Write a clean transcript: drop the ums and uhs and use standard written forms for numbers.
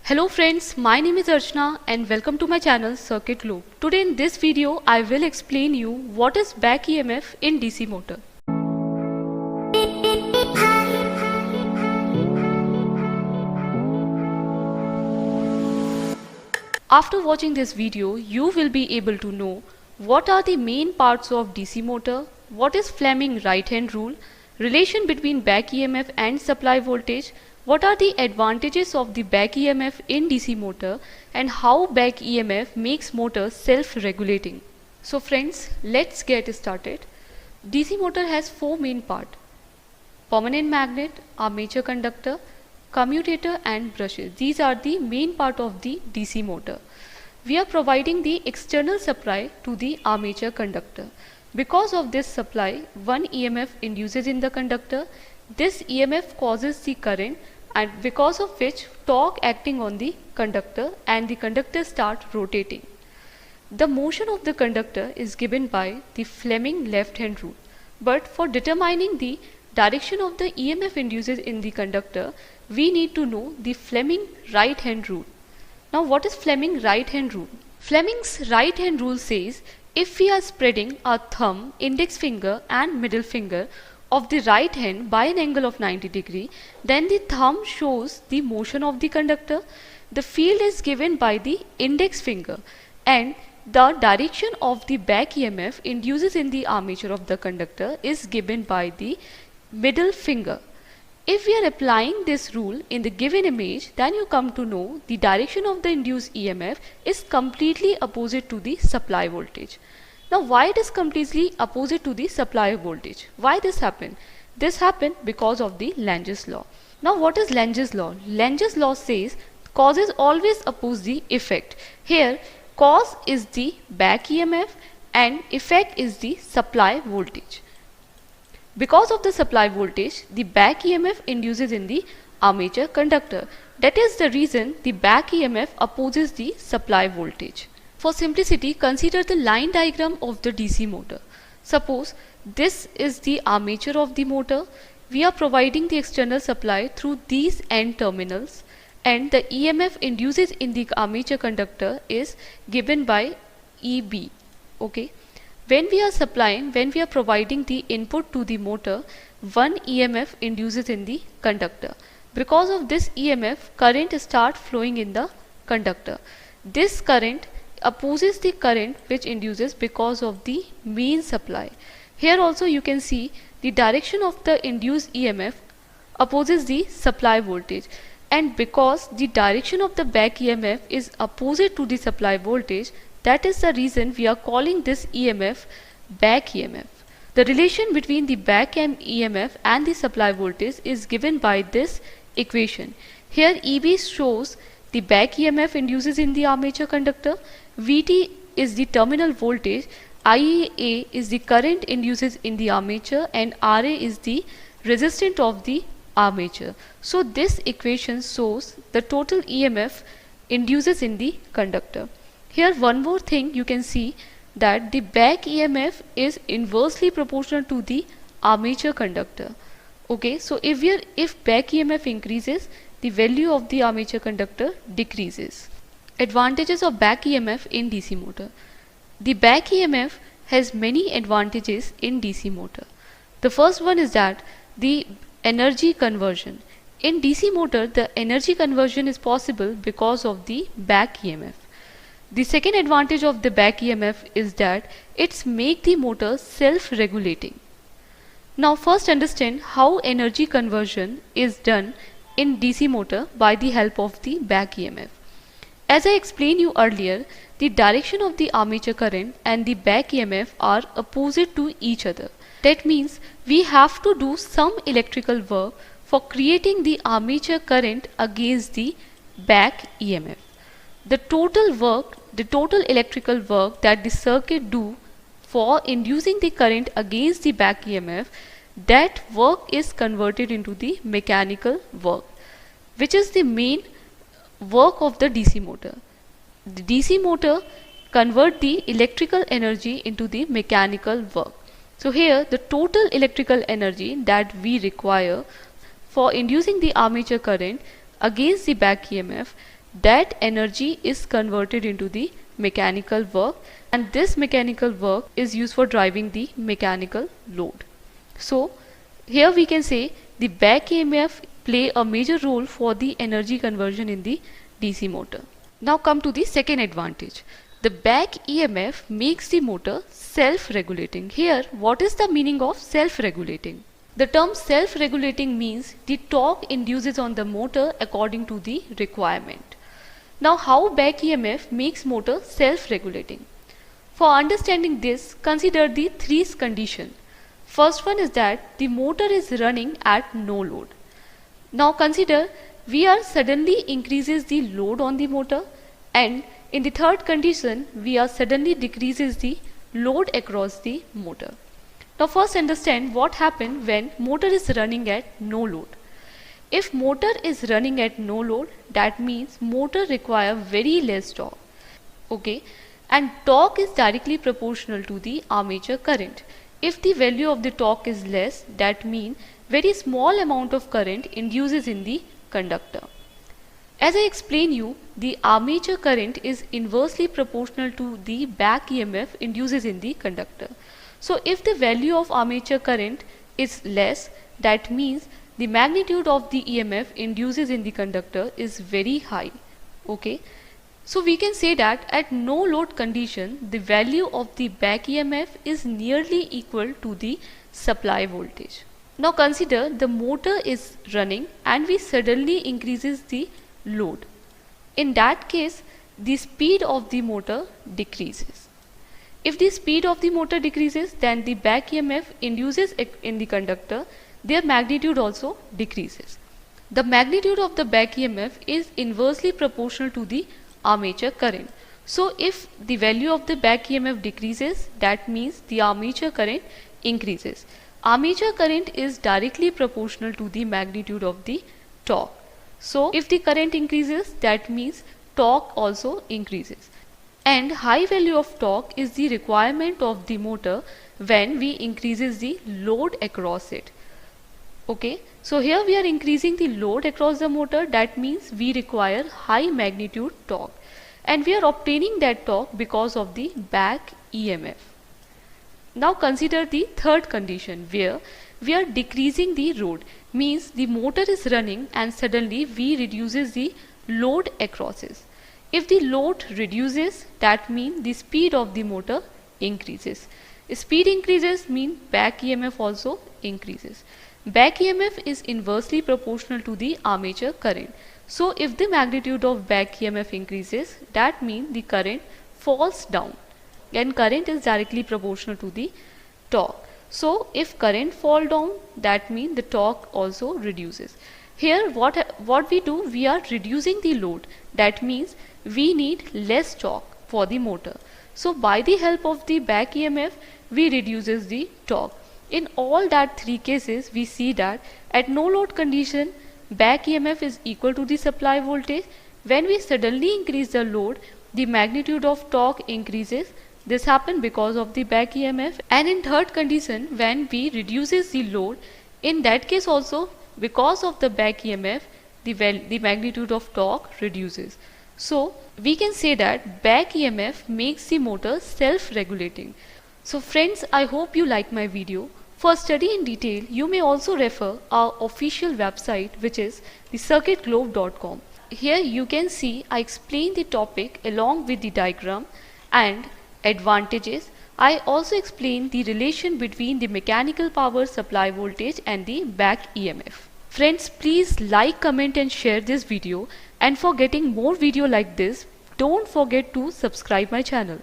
Hello friends, my name is Archana and welcome to my channel Circuit Loop. Today in this video I will explain you what is back EMF in DC motor. After watching this video, you will be able to know what are the main parts of DC motor, what is Fleming right hand rule, relation between back EMF and supply voltage, what are the advantages of the back EMF in DC motor, and how back EMF makes motor self-regulating. So friends, let's get started. DC motor has four main parts: permanent magnet, armature conductor, commutator and brushes. These are the main part of the DC motor. We are providing the external supply to the armature conductor. Because of this supply, one EMF induces in the conductor. This EMF causes the current, and because of which torque acting on the conductor and the conductor start rotating. The motion of the conductor is given by the Fleming left hand rule. But for determining the direction of the EMF induces in the conductor, we need to know the Fleming right hand rule. Now what is Fleming right hand rule? Fleming's right hand rule says if we are spreading our thumb, index finger and middle finger of the right hand by an angle of 90 degree, then the thumb shows the motion of the conductor, the field is given by the index finger, and the direction of the back EMF induces in the armature of the conductor is given by the middle finger. If we are applying this rule in the given image, then you come to know the direction of the induced EMF is completely opposite to the supply voltage. Now why it is completely opposite to the supply voltage? Why this happened? This happened because of the Lange's law. Now what is Lange's law? Lange's law says causes always oppose the effect. Here cause is the back EMF and effect is the supply voltage. Because of the supply voltage, the back EMF induces in the armature conductor. That is the reason the back EMF opposes the supply voltage. For simplicity, consider the line diagram of the DC motor. Suppose this is the armature of the motor. We are providing the external supply through these end terminals, and the EMF induces in the armature conductor is given by EB. Okay. When we are providing the input to the motor, one EMF induces in the conductor. Because of this EMF, current starts flowing in the conductor. This current opposes the current which induces because of the main supply. Here also you can see the direction of the induced EMF opposes the supply voltage, and because the direction of the back EMF is opposite to the supply voltage, that is the reason we are calling this EMF back EMF. The relation between the back EMF and the supply voltage is given by this equation. Here EB shows the back EMF induces in the armature conductor, VT is the terminal voltage, IA is the current induces in the armature, and RA is the resistance of the armature. So this equation shows the total EMF induces in the conductor. Here one more thing you can see that the back EMF is inversely proportional to the armature conductor. Okay, so if back EMF increases, the value of the armature conductor decreases. Advantages of back EMF in DC motor. The back EMF has many advantages in DC motor. The first one is that the energy conversion. In DC motor, the energy conversion is possible because of the back EMF. The second advantage of the back EMF is that it's make the motor self-regulating. Now first understand how energy conversion is done in DC motor by the help of the back EMF. As I explained you earlier, the direction of the armature current and the back EMF are opposite to each other. That means we have to do some electrical work for creating the armature current against the back EMF. The total electrical work that the circuit do for inducing the current against the back EMF, that work is converted into the mechanical work, which is the main work of the DC motor. The DC motor convert the electrical energy into the mechanical work. So here the total electrical energy that we require for inducing the armature current against the back EMF, that energy is converted into the mechanical work, and this mechanical work is used for driving the mechanical load. So here we can say the back EMF play a major role for the energy conversion in the DC motor. Now come to the second advantage. The back EMF makes the motor self-regulating. Here, what is the meaning of self-regulating? The term self-regulating means the torque induces on the motor according to the requirement. Now how back EMF makes motor self-regulating? For understanding this, consider the three conditions. First one is that the motor is running at no load. Now consider VR suddenly increases the load on the motor, and in the third condition VR suddenly decreases the load across the motor. Now first understand what happens when motor is running at no load. If motor is running at no load, that means motor require very less torque. Okay, and torque is directly proportional to the armature current. If the value of the torque is less, that means very small amount of current induces in the conductor. As I explained you, the armature current is inversely proportional to the back EMF induces in the conductor. So if the value of armature current is less, that means the magnitude of the EMF induces in the conductor is very high. Okay, so we can say that at no load condition, the value of the back EMF is nearly equal to the supply voltage. Now consider the motor is running and we suddenly increases the load. In that case, the speed of the motor decreases. If the speed of the motor decreases, then the back EMF induces in the conductor, their magnitude also decreases. The magnitude of the back EMF is inversely proportional to the armature current. So if the value of the back EMF decreases, that means the armature current increases. Armature current is directly proportional to the magnitude of the torque. So if the current increases, that means torque also increases. And high value of torque is the requirement of the motor when we increases the load across it. Okay, so here we are increasing the load across the motor, that means we require high magnitude torque, and we are obtaining that torque because of the back EMF. Now consider the third condition where we are decreasing the load, means the motor is running and suddenly we reduces the load across it. If the load reduces, that means the speed of the motor increases. Speed increases mean back EMF also increases. Back EMF is inversely proportional to the armature current. So if the magnitude of back EMF increases, that means the current falls down, and current is directly proportional to the torque. So if current fall down, that means the torque also reduces. Here what we do, we are reducing the load, that means we need less torque for the motor. So by the help of the back EMF, we reduces the torque. In all that three cases, we see that at no load condition, back EMF is equal to the supply voltage. When we suddenly increase the load, the magnitude of torque increases. This happens because of the back EMF. And in third condition, when we reduces the load, in that case also because of the back EMF, the magnitude of torque reduces. So we can say that back EMF makes the motor self-regulating. So friends, I hope you like my video. For study in detail, you may also refer our official website, which is thecircuitglobe.com. Here you can see I explain the topic along with the diagram and advantages. I also explain the relation between the mechanical power supply voltage and the back EMF. Friends, please like, comment and share this video, and for getting more video like this, don't forget to subscribe my channel.